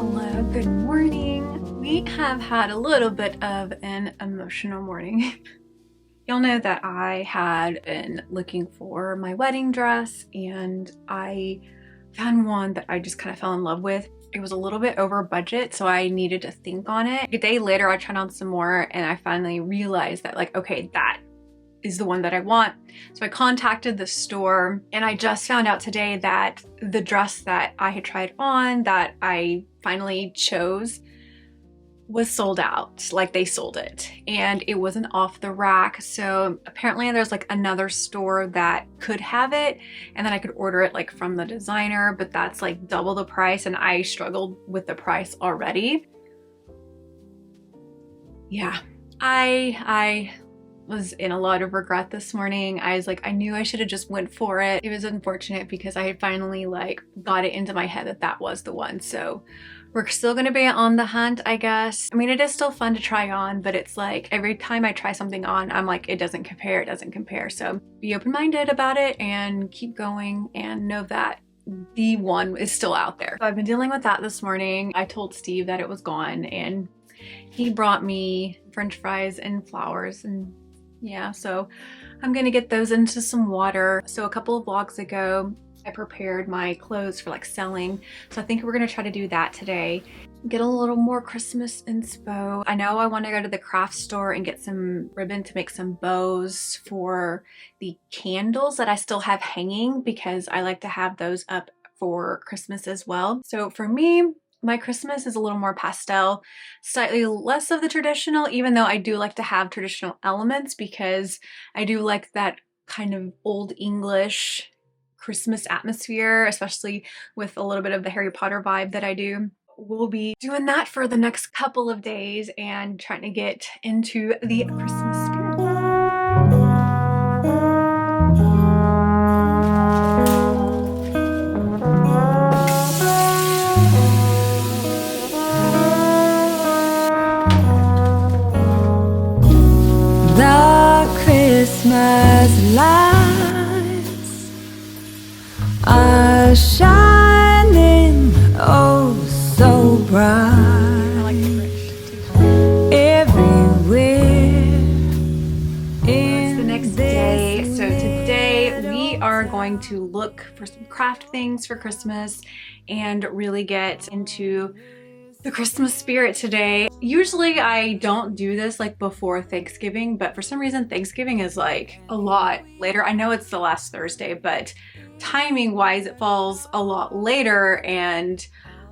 Hello, good morning. We have had a little bit of an emotional morning. Y'all know that I had been looking for my wedding dress and I found one that I just kind of fell in love with. It was a little bit over budget, so I needed to think on it. A day later, I tried on some more and I finally realized that okay, that is the one that I want. So I contacted the store and I just found out today that the dress that I had tried on that I finally chose was sold out. They sold it and it wasn't off the rack. So apparently there's another store that could have it and then I could order it from the designer, but that's double the price and I struggled with the price already. Yeah, I was in a lot of regret this morning. I was I knew I should have just went for it. It was unfortunate because I had finally got it into my head that that was the one. So we're still gonna be on the hunt, I guess. I mean, it is still fun to try on, but it's every time I try something on, I'm it doesn't compare, it doesn't compare. So be open-minded about it and keep going and know that the one is still out there. So I've been dealing with that this morning. I told Steve that it was gone and he brought me French fries and flowers and yeah, so I'm gonna get those into some water. So a couple of vlogs ago, I prepared my clothes for selling. So I think we're gonna try to do that today. Get a little more Christmas inspo. I know I wanna go to the craft store and get some ribbon to make some bows for the candles that I still have hanging because I like to have those up for Christmas as well. So for me, my Christmas is a little more pastel, slightly less of the traditional, even though I do like to have traditional elements because I do like that kind of old English Christmas atmosphere, especially with a little bit of the Harry Potter vibe that I do. We'll be doing that for the next couple of days and trying to get into the Christmas spirit. Christmas lights are shining oh so bright. I like the bridge. Everywhere. It's the next day. So today we are going to look for some craft things for Christmas and really get into the Christmas spirit today. Usually I don't do this before Thanksgiving, but for some reason Thanksgiving is a lot later. I know it's the last Thursday, but timing wise it falls a lot later and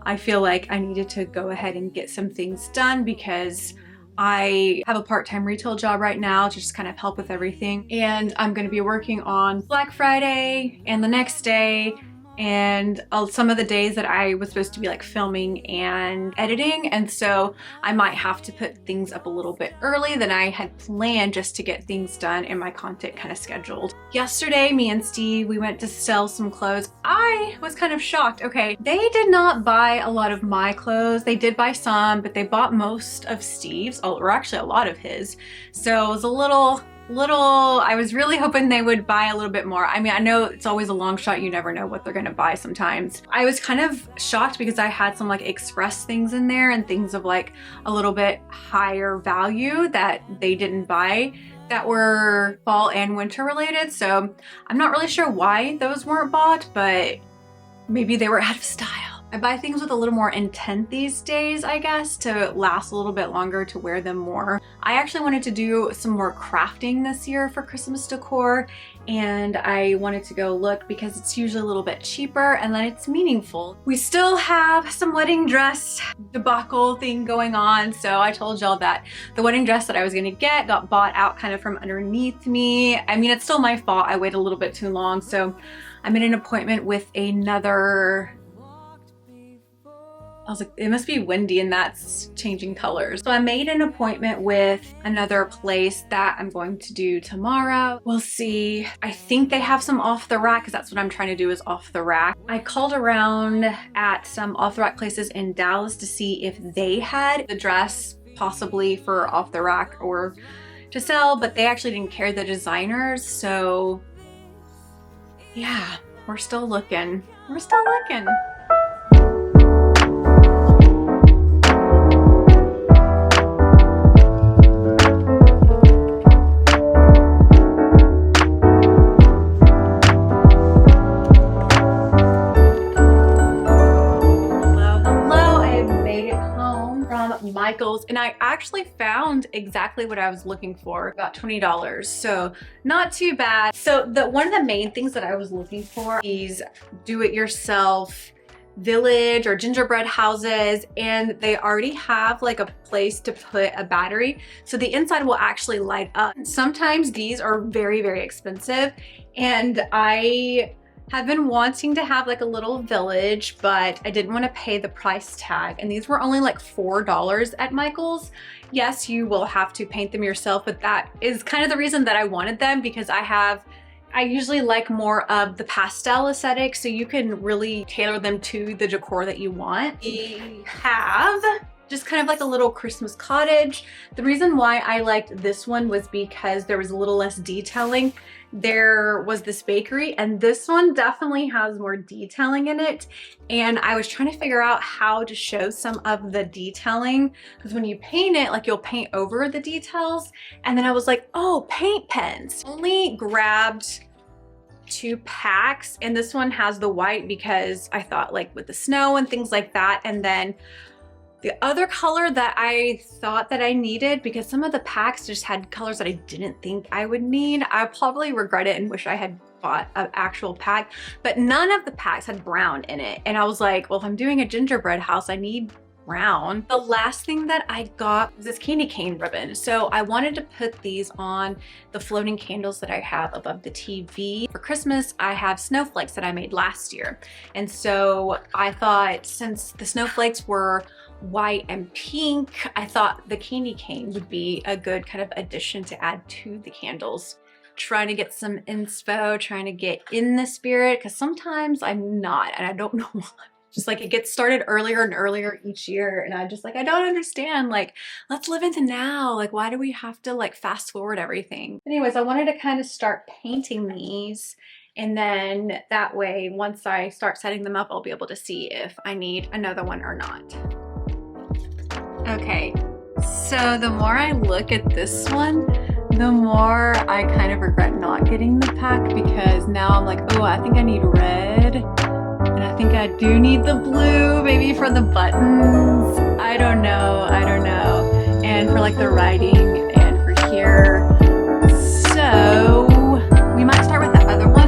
I feel like I needed to go ahead and get some things done because I have a part-time retail job right now to just kind of help with everything. And I'm going to be working on Black Friday and the next day and some of the days that I was supposed to be filming and editing, and so I might have to put things up a little bit early than I had planned just to get things done and my content kind of scheduled. Yesterday, me and Steve, we went to sell some clothes. I was kind of shocked. Okay, they did not buy a lot of my clothes. They did buy some, but they bought most of Steve's, or actually a lot of his. So it was a little, I was really hoping they would buy a little bit more. I mean, I know it's always a long shot. You never know what they're gonna buy sometimes. I was kind of shocked because I had some express things in there and things of a little bit higher value that they didn't buy that were fall and winter related. So I'm not really sure why those weren't bought, but maybe they were out of style. I buy things with a little more intent these days, I guess, to last a little bit longer, to wear them more. I actually wanted to do some more crafting this year for Christmas decor, and I wanted to go look because it's usually a little bit cheaper and then it's meaningful. We still have some wedding dress debacle thing going on, so I told y'all that the wedding dress that I was gonna get got bought out kind of from underneath me. I mean, it's still my fault. I waited a little bit too long, so I'm in an appointment with another. I was it must be windy and that's changing colors. So I made an appointment with another place that I'm going to do tomorrow. We'll see. I think they have some off the rack because that's what I'm trying to do is off the rack. I called around at some off the rack places in Dallas to see if they had the dress possibly for off the rack or to sell, but they actually didn't carry the designers. So yeah, we're still looking. We're still looking. Michael's, and I actually found exactly what I was looking for, about $20. So not too bad. So one of the main things that I was looking for is do-it-yourself village or gingerbread houses, and they already have like a place to put a battery, so the inside will actually light up. Sometimes these are very, very expensive, and I have been wanting to have like a little village, but I didn't want to pay the price tag, and these were only like $4 at Michael's. Yes, you will have to paint them yourself, but that is kind of the reason that I wanted them, because I usually like more of the pastel aesthetic, so you can really tailor them to the decor that you want. We have just kind of like a little Christmas cottage. The reason why I liked this one was because there was a little less detailing. There was this bakery, and this one definitely has more detailing in it. And I was trying to figure out how to show some of the detailing, because when you paint it, like you'll paint over the details. And then I was like, oh, paint pens. Only grabbed 2 packs, and this one has the white because I thought like with the snow and things like that. And then the other color that I thought that I needed, because some of the packs just had colors that I didn't think I would need. I probably regret it and wish I had bought an actual pack, but none of the packs had brown in it. And I was like, well, if I'm doing a gingerbread house, I need brown. The last thing that I got was this candy cane ribbon. So I wanted to put these on the floating candles that I have above the TV. For Christmas, I have snowflakes that I made last year. And so I thought, since the snowflakes were white and pink, I thought the candy cane would be a good kind of addition to add to the candles. Trying to get some inspo, trying to get in the spirit, because sometimes I'm not, and I don't know why. Just like it gets started earlier and earlier each year, and I just like, I don't understand. Like, let's live into now. Like, why do we have to like fast forward everything? Anyways, I wanted to kind of start painting these, and then that way, once I start setting them up, I'll be able to see if I need another one or not. Okay, so the more I look at this one, the more I kind of regret not getting the pack, because now I'm like, oh, I think I need red. And I think I do need the blue, maybe for the buttons. I don't know. And for like the writing and for here. So we might start with the other one.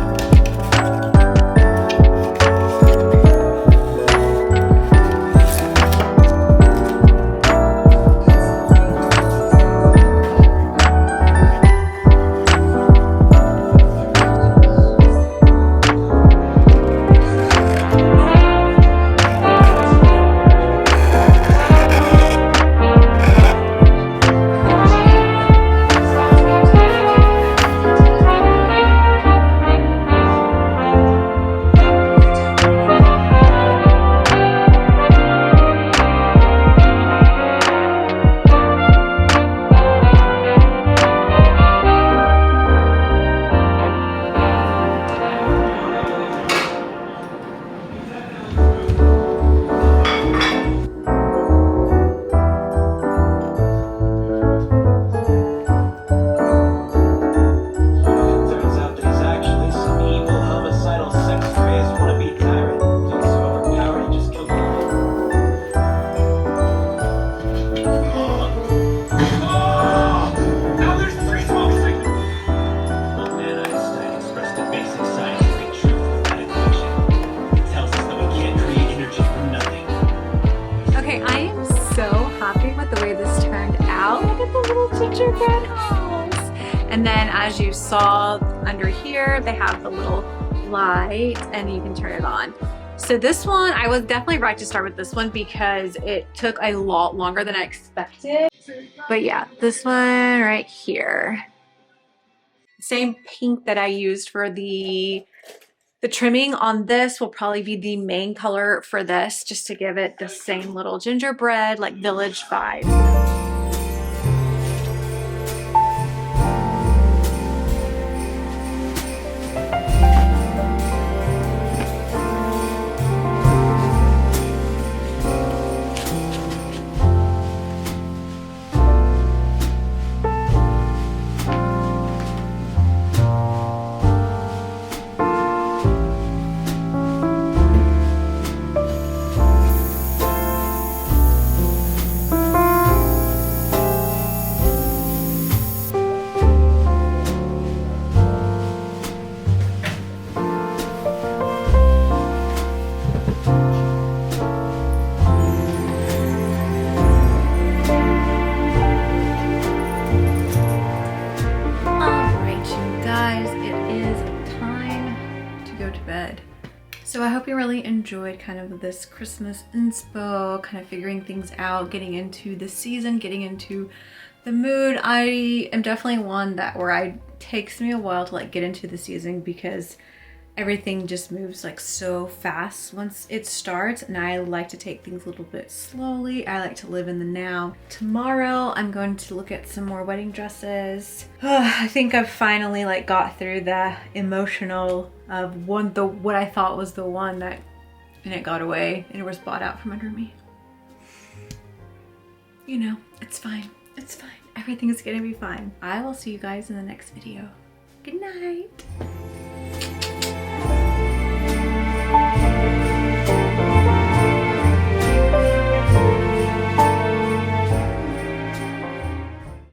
gingerbread house. And then as you saw under here, they have the little light and you can turn it on. So this one, I was definitely right to start with this one because it took a lot longer than I expected. But yeah, this one right here. Same pink that I used for the trimming on this will probably be the main color for this, just to give it the same little gingerbread, like village vibe. you really enjoyed kind of this Christmas inspo, kind of figuring things out, getting into the season, getting into the mood. I am definitely one that takes me a while to like get into the season because everything just moves like so fast once it starts, and I like to take things a little bit slowly. I like to live in the now. Tomorrow I'm going to look at some more wedding dresses. I think I've finally like got through the emotional of what I thought was the one that, and it got away and it was bought out from under me. You know, it's fine. It's fine. Everything is gonna be fine. I will see you guys in the next video. Good night.